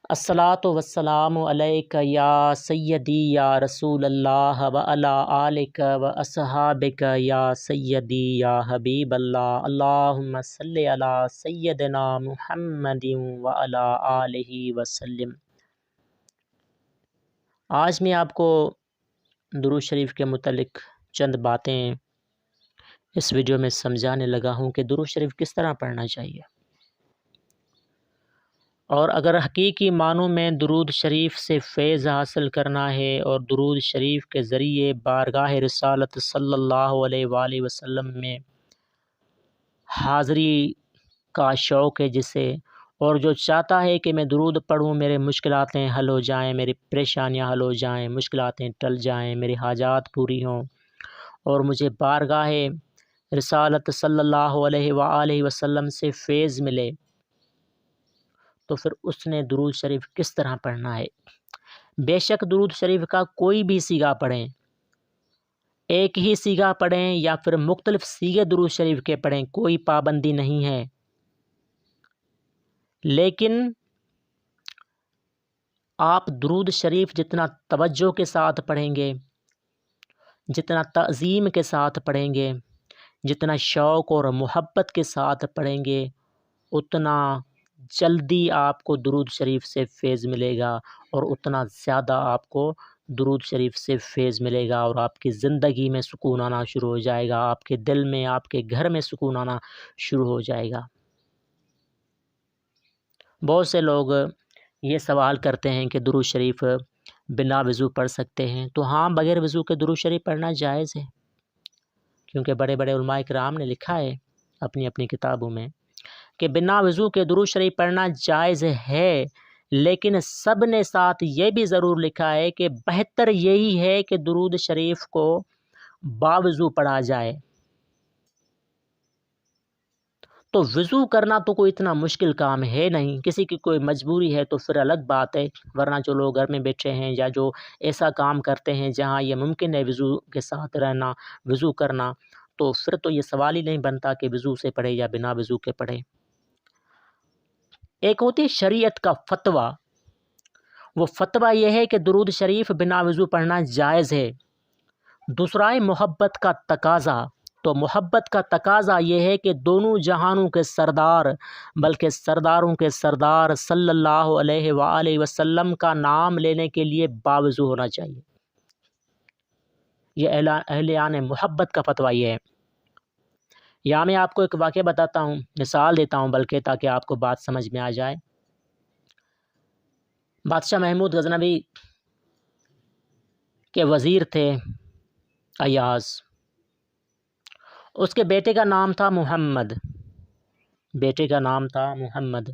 الصلاۃ والسلام علیک یا سیدی یا رسول اللہ و علی آلک و اصحابک یا سیدی یا حبیب اللہ، اللہم صلی علی سیدنا محمد و علی آلہ وسلم۔ آج میں آپ کو درود شریف کے متعلق چند باتیں اس ویڈیو میں سمجھانے لگا ہوں کہ درود شریف کس طرح پڑھنا چاہیے، اور اگر حقیقی معنوں میں درود شریف سے فیض حاصل کرنا ہے اور درود شریف کے ذریعے بارگاہ رسالت صلی اللہ علیہ وآلہ وسلم میں حاضری کا شوق ہے جسے، اور جو چاہتا ہے کہ میں درود پڑھوں، میرے مشکلاتیں حل ہو جائیں، میری پریشانیاں حل ہو جائیں، مشکلاتیں ٹل جائیں، میری حاجات پوری ہوں اور مجھے بارگاہ رسالت صلی اللہ علیہ وآلہ وسلم سے فیض ملے، تو پھر اس نے درود شریف کس طرح پڑھنا ہے۔ بے شک درود شریف کا کوئی بھی صیغہ پڑھیں، ایک ہی صیغہ پڑھیں یا پھر مختلف صیغے درود شریف کے پڑھیں، کوئی پابندی نہیں ہے، لیکن آپ درود شریف جتنا توجہ کے ساتھ پڑھیں گے، جتنا تعظیم کے ساتھ پڑھیں گے، جتنا شوق اور محبت کے ساتھ پڑھیں گے، اتنا جلدی آپ کو درود شریف سے فیض ملے گا اور اتنا زیادہ آپ کو درود شریف سے فیض ملے گا، اور آپ کی زندگی میں سکون آنا شروع ہو جائے گا، آپ کے دل میں، آپ کے گھر میں سکون آنا شروع ہو جائے گا۔ بہت سے لوگ یہ سوال کرتے ہیں کہ درود شریف بنا وضو پڑھ سکتے ہیں، تو ہاں، بغیر وضو کے درود شریف پڑھنا جائز ہے، کیونکہ بڑے بڑے علماء کرام نے لکھا ہے اپنی اپنی کتابوں میں کہ بنا وضو کے درود شریف پڑھنا جائز ہے، لیکن سب نے ساتھ یہ بھی ضرور لکھا ہے کہ بہتر یہی ہے کہ درود شریف کو باوضو پڑھا جائے۔ تو وضو کرنا تو کوئی اتنا مشکل کام ہے نہیں، کسی کی کوئی مجبوری ہے تو پھر الگ بات ہے، ورنہ جو لوگ گھر میں بیٹھے ہیں یا جو ایسا کام کرتے ہیں جہاں یہ ممکن ہے وضو کے ساتھ رہنا، وضو کرنا، تو پھر تو یہ سوال ہی نہیں بنتا کہ وضو سے پڑھے یا بنا وضو کے پڑھے۔ ایک ہوتی ہے شریعت کا فتویٰ، وہ فتویٰ یہ ہے کہ درود شریف بنا وضو پڑھنا جائز ہے۔ دوسرا ہے محبت کا تقاضا، تو محبت کا تقاضا یہ ہے کہ دونوں جہانوں کے سردار، بلکہ سرداروں کے سردار صلی اللہ علیہ وآلہ وسلم کا نام لینے کے لیے باوضو ہونا چاہیے۔ یہ اہلیان محبت کا فتویٰ یہ ہے۔ یہاں میں آپ کو ایک واقعہ بتاتا ہوں، مثال دیتا ہوں بلکہ، تاکہ آپ کو بات سمجھ میں آ جائے۔ بادشاہ محمود غزنوی کے وزیر تھے ایاز، اس کے بیٹے کا نام تھا محمد، بیٹے کا نام تھا محمد۔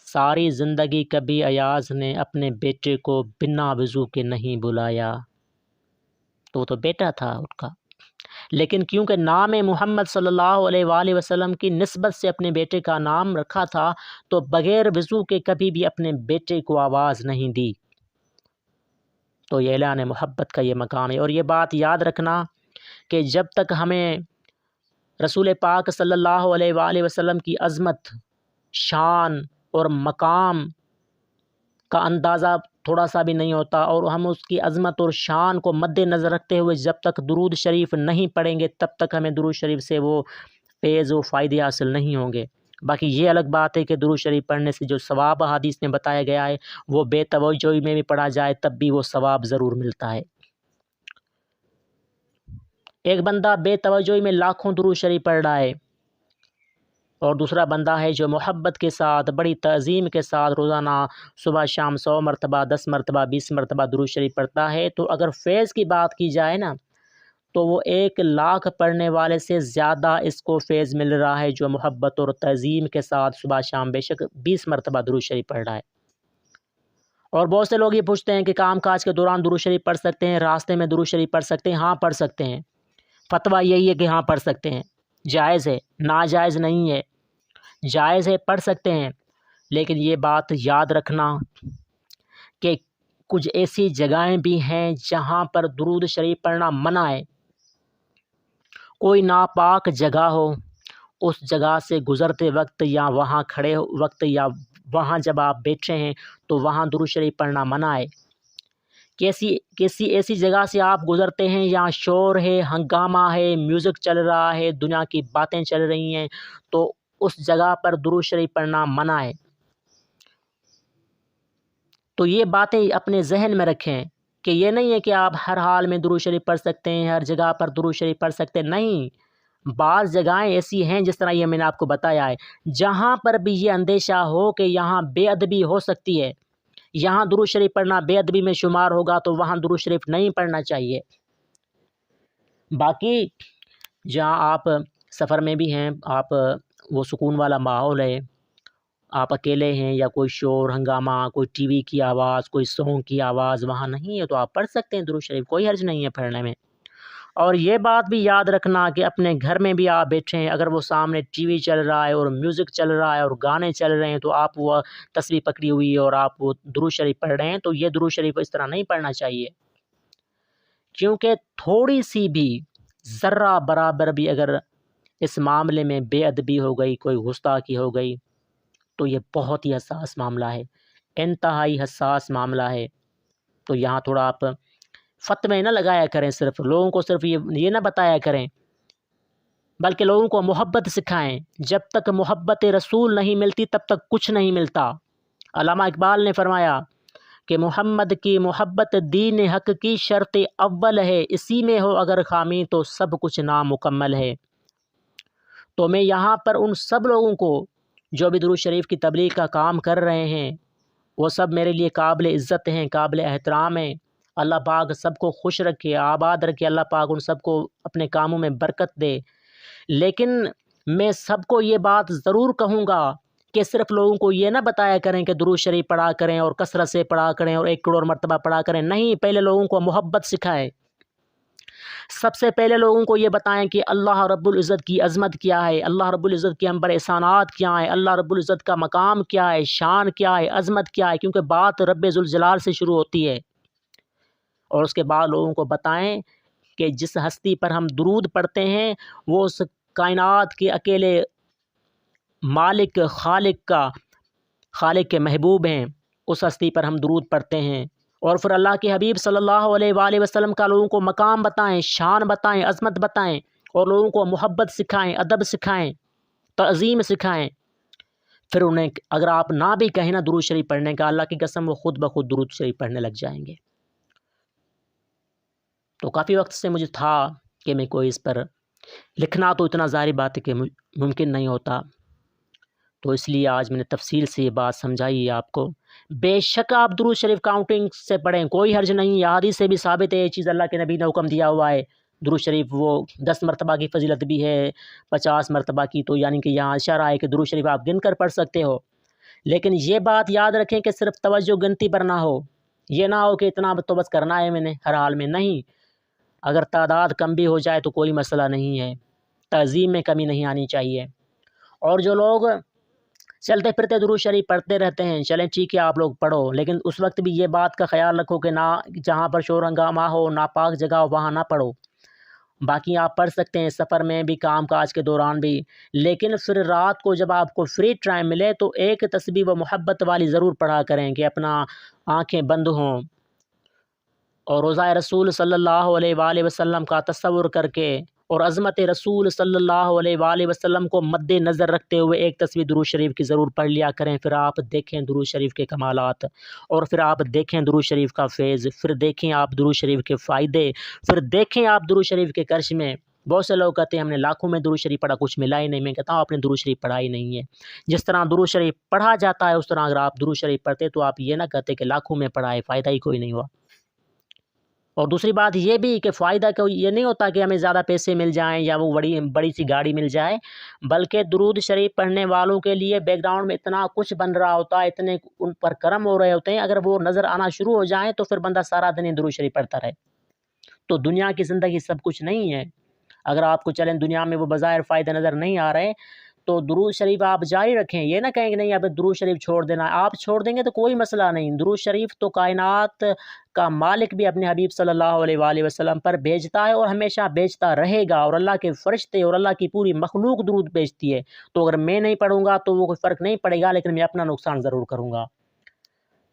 ساری زندگی کبھی ایاز نے اپنے بیٹے کو بنا وضو کے نہیں بلایا، تو وہ تو بیٹا تھا ان کا، لیکن کیونکہ نام محمد صلی اللہ علیہ وآلہ وسلم کی نسبت سے اپنے بیٹے کا نام رکھا تھا، تو بغیر وضو کے کبھی بھی اپنے بیٹے کو آواز نہیں دی۔ تو یہ اعلان محبت کا یہ مقام ہے، اور یہ بات یاد رکھنا کہ جب تک ہمیں رسول پاک صلی اللہ علیہ وآلہ وسلم کی عظمت، شان اور مقام کا اندازہ تھوڑا سا بھی نہیں ہوتا، اور ہم اس کی عظمت اور شان کو مد نظر رکھتے ہوئے جب تک درود شریف نہیں پڑھیں گے، تب تک ہمیں درود شریف سے وہ فیض و فائدے حاصل نہیں ہوں گے۔ باقی یہ الگ بات ہے کہ درود شریف پڑھنے سے جو ثواب حدیث میں بتایا گیا ہے، وہ بے توجہی میں بھی پڑھا جائے تب بھی وہ ثواب ضرور ملتا ہے۔ ایک بندہ بے توجہی میں لاکھوں درود شریف پڑھ رہا ہے، اور دوسرا بندہ ہے جو محبت کے ساتھ، بڑی تعظیم کے ساتھ روزانہ صبح شام 100 مرتبہ، 10 مرتبہ، 20 مرتبہ درود شریف پڑھتا ہے، تو اگر فیض کی بات کی جائے نا، تو وہ 1,00,000 پڑھنے والے سے زیادہ اس کو فیض مل رہا ہے جو محبت اور تعظیم کے ساتھ صبح شام بے شک 20 مرتبہ درود شریف پڑھ رہا ہے۔ اور بہت سے لوگ یہ پوچھتے ہیں کہ کام کاج کے دوران درود شریف پڑھ سکتے ہیں، راستے میں درود شریف پڑھ سکتے ہیں؟ ہاں پڑھ سکتے ہیں، فتویٰ یہی ہے کہ ہاں پڑھ سکتے ہیں، جائز ہے، ناجائز نہیں ہے، جائز ہے، پڑھ سکتے ہیں، لیکن یہ بات یاد رکھنا کہ کچھ ایسی جگہیں بھی ہیں جہاں پر درود شریف پڑھنا منع ہے۔ کوئی ناپاک جگہ ہو، اس جگہ سے گزرتے وقت یا وہاں کھڑے وقت یا وہاں جب آپ بیٹھے ہیں تو وہاں درود شریف پڑھنا منع ہے۔ کسی ایسی جگہ سے آپ گزرتے ہیں یہاں شور ہے، ہنگامہ ہے، میوزک چل رہا ہے، دنیا کی باتیں چل رہی ہیں، تو اس جگہ پر درود شریف پڑھنا منع ہے۔ تو یہ باتیں اپنے ذہن میں رکھیں کہ یہ نہیں ہے کہ آپ ہر حال میں درود شریف پڑھ سکتے ہیں، ہر جگہ پر درود شریف پڑھ سکتے ہیں، نہیں۔ بعض جگہیں ایسی ہیں جس طرح یہ میں نے آپ کو بتایا ہے، جہاں پر بھی یہ اندیشہ ہو کہ یہاں بے ادبی ہو سکتی ہے، یہاں درود شریف پڑھنا بے ادبی میں شمار ہوگا، تو وہاں درود شریف نہیں پڑھنا چاہیے۔ باقی جہاں آپ سفر میں بھی ہیں، آپ وہ سکون والا ماحول ہے، آپ اکیلے ہیں یا کوئی شور ہنگامہ، کوئی ٹی وی کی آواز، کوئی سونگ کی آواز وہاں نہیں ہے، تو آپ پڑھ سکتے ہیں درود شریف، کوئی حرج نہیں ہے پڑھنے میں۔ اور یہ بات بھی یاد رکھنا کہ اپنے گھر میں بھی آپ بیٹھے ہیں، اگر وہ سامنے ٹی وی چل رہا ہے اور میوزک چل رہا ہے اور گانے چل رہے ہیں، تو آپ وہ تسبیح پکڑی ہوئی ہے اور آپ وہ درود شریف پڑھ رہے ہیں، تو یہ درود شریف اس طرح نہیں پڑھنا چاہیے، کیونکہ تھوڑی سی بھی ذرہ برابر بھی اگر اس معاملے میں بے ادبی ہو گئی، کوئی گستاخی ہو گئی، تو یہ بہت ہی حساس معاملہ ہے، انتہائی حساس معاملہ ہے۔ تو یہاں تھوڑا آپ فتوے نہ لگایا کریں، صرف لوگوں کو صرف یہ نہ بتایا کریں، بلکہ لوگوں کو محبت سکھائیں۔ جب تک محبت رسول نہیں ملتی تب تک کچھ نہیں ملتا۔ علامہ اقبال نے فرمایا کہ محمد کی محبت دین حق کی شرط اول ہے، اسی میں ہو اگر خامی تو سب کچھ نامکمل ہے۔ تو میں یہاں پر ان سب لوگوں کو جو بھی درود شریف کی تبلیغ کا کام کر رہے ہیں، وہ سب میرے لیے قابل عزت ہیں، قابل احترام ہیں۔ اللہ پاک سب کو خوش رکھے، آباد رکھے، اللہ پاک ان سب کو اپنے کاموں میں برکت دے۔ لیکن میں سب کو یہ بات ضرور کہوں گا کہ صرف لوگوں کو یہ نہ بتایا کریں کہ درود شریف پڑھا کریں اور کثرت سے پڑھا کریں اور 1 کروڑ مرتبہ پڑھا کریں، نہیں، پہلے لوگوں کو محبت سکھائیں۔ سب سے پہلے لوگوں کو یہ بتائیں کہ اللہ رب العزت کی عظمت کیا ہے، اللہ رب العزت کے ہم پر احسانات کیا ہیں، اللہ رب العزت کا مقام کیا ہے، شان کیا ہے، عظمت کیا ہے، کیونکہ بات رب ذوالجلال سے شروع ہوتی ہے۔ اور اس کے بعد لوگوں کو بتائیں کہ جس ہستی پر ہم درود پڑھتے ہیں وہ اس کائنات کے اکیلے مالک خالق کے محبوب ہیں، اس ہستی پر ہم درود پڑھتے ہیں۔ اور پھر اللہ کے حبیب صلی اللہ علیہ وآلہ وسلم کا لوگوں کو مقام بتائیں، شان بتائیں، عظمت بتائیں، اور لوگوں کو محبت سکھائیں، ادب سکھائیں، تعظیم سکھائیں۔ پھر انہیں اگر آپ نہ بھی کہیں نا درود شریف پڑھنے کا، اللہ کی قسم وہ خود بخود درود شریف پڑھنے لگ جائیں گے۔ تو کافی وقت سے مجھے تھا کہ میں کوئی اس پر لکھنا، تو اتنا ظاہری بات ہے کہ ممکن نہیں ہوتا، تو اس لیے آج میں نے تفصیل سے یہ بات سمجھائی ہے آپ کو۔ بے شک آپ درود شریف کاؤنٹنگ سے پڑھیں، کوئی حرج نہیں، حدیث سے بھی ثابت ہے یہ چیز، اللہ کے نبی نے حکم دیا ہوا ہے۔ درود شریف وہ 10 مرتبہ کی فضیلت بھی ہے، 50 مرتبہ کی، تو یعنی کہ یہاں اشارہ ہے کہ درود شریف آپ گن کر پڑھ سکتے ہو۔ لیکن یہ بات یاد رکھیں کہ صرف توجہ گنتی پر نہ ہو، یہ نہ ہو کہ اتنا تو بس کرنا ہے میں نے ہر حال میں، نہیں۔ اگر تعداد کم بھی ہو جائے تو کوئی مسئلہ نہیں ہے، تعظیم میں کمی نہیں آنی چاہیے۔ اور جو لوگ چلتے پھرتے درود شریف پڑھتے رہتے ہیں، چلیں ٹھیک ہے آپ لوگ پڑھو، لیکن اس وقت بھی یہ بات کا خیال رکھو کہ نہ جہاں پر شور ہنگامہ ہو، ناپاک جگہ ہو، وہاں نہ پڑھو۔ باقی آپ پڑھ سکتے ہیں سفر میں بھی، کام کاج کے دوران بھی، لیکن پھر رات کو جب آپ کو فری ٹائم ملے تو ایک تسبیح و محبت والی ضرور پڑھا کریں کہ اپنا آنکھیں بند ہوں اور روضہ رسول صلی اللہ علیہ وآلہ وسلم کا تصور کر کے اور عظمت رسول صلی اللہ علیہ وآلہ وسلم کو مد نظر رکھتے ہوئے ایک تسبیح درود شریف کی ضرور پڑھ لیا کریں۔ پھر آپ دیکھیں درود شریف کے کمالات، اور پھر آپ دیکھیں درود شریف کا فیض، پھر دیکھیں آپ درود شریف کے فائدے، پھر دیکھیں آپ درود شریف کے کرش میں۔ بہت سے لوگ کہتے ہیں ہم نے لاکھوں میں درود شریف پڑھا، کچھ ملا ہی نہیں۔ میں کہتا ہوں آپ نے درود شریف پڑھا ہی نہیں ہے۔ جس طرح درود شریف پڑھا جاتا ہے اس طرح اگر آپ درود شریف پڑھتے تو آپ یہ نہ کہتے کہ لاکھوں میں پڑھا ہے، فائدہ ہی کوئی نہیں ہوا۔ اور دوسری بات یہ بھی کہ فائدہ کو یہ نہیں ہوتا کہ ہمیں زیادہ پیسے مل جائیں یا وہ بڑی سی گاڑی مل جائے، بلکہ درود شریف پڑھنے والوں کے لیے بیک گراؤنڈ میں اتنا کچھ بن رہا ہوتا ہے، اتنے ان پر کرم ہو رہے ہوتے ہیں، اگر وہ نظر آنا شروع ہو جائیں تو پھر بندہ سارا دن درود شریف پڑھتا رہے۔ تو دنیا کی زندگی سب کچھ نہیں ہے۔ اگر آپ کو چلیں دنیا میں وہ بظاہر فائدے نظر نہیں آ رہے تو درود شریف آپ جاری رکھیں، یہ نہ کہیں کہ نہیں اب درود شریف چھوڑ دینا، آپ چھوڑ دیں گے تو کوئی مسئلہ نہیں۔ درود شریف تو کائنات کا مالک بھی اپنے حبیب صلی اللہ علیہ وآلہ وسلم پر بھیجتا ہے اور ہمیشہ بھیجتا رہے گا، اور اللہ کے فرشتے اور اللہ کی پوری مخلوق درود بھیجتی ہے۔ تو اگر میں نہیں پڑھوں گا تو وہ کوئی فرق نہیں پڑے گا، لیکن میں اپنا نقصان ضرور کروں گا۔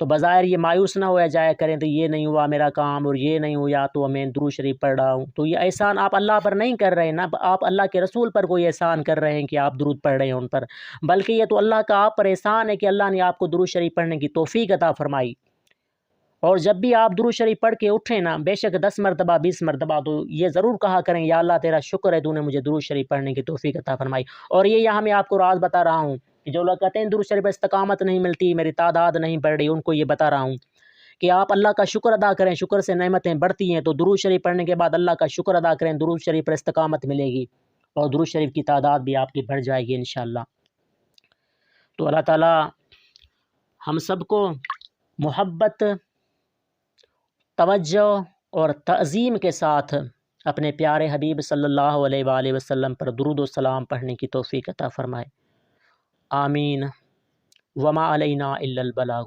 تو بظاہر یہ مایوس نہ ہوا جایا کریں تو یہ نہیں ہوا میرا کام اور یہ نہیں ہوا تو میں درود شریف پڑھ رہا ہوں، تو یہ احسان آپ اللہ پر نہیں کر رہے ہیں، نہ آپ اللہ کے رسول پر کوئی احسان کر رہے ہیں کہ آپ درود پڑھ رہے ہیں ان پر، بلکہ یہ تو اللہ کا آپ پر احسان ہے کہ اللہ نے آپ کو درود شریف پڑھنے کی توفیق عطا فرمائی۔ اور جب بھی آپ درود شریف پڑھ کے اٹھیں نا، بے شک 10 مرتبہ 20 مرتبہ، تو یہ ضرور کہا کریں یا اللہ تیرا شکر ہے تو نے مجھے درود شریف پڑھنے کی توفیق عطا فرمائی۔ اور یہ یہاں میں آپ کو راز بتا رہا ہوں کہ جو لوگ کہتے ہیں درود شریف پر استقامت نہیں ملتی، میری تعداد نہیں بڑھ رہی، ان کو یہ بتا رہا ہوں کہ آپ اللہ کا شکر ادا کریں، شکر سے نعمتیں بڑھتی ہیں، تو درود شریف پڑھنے کے بعد اللہ کا شکر ادا کریں، درود شریف پر استقامت ملے گی اور درود شریف کی تعداد بھی آپ کی بڑھ جائے گی انشاءاللہ۔ تو اللہ تعالیٰ ہم سب کو محبت، توجہ اور تعظیم کے ساتھ اپنے پیارے حبیب صلی اللہ علیہ وآلہ وسلم پر درود و سلام پڑھنے کی توفیق عطا فرمائے، آمین۔ وما علینا الا البلاغ۔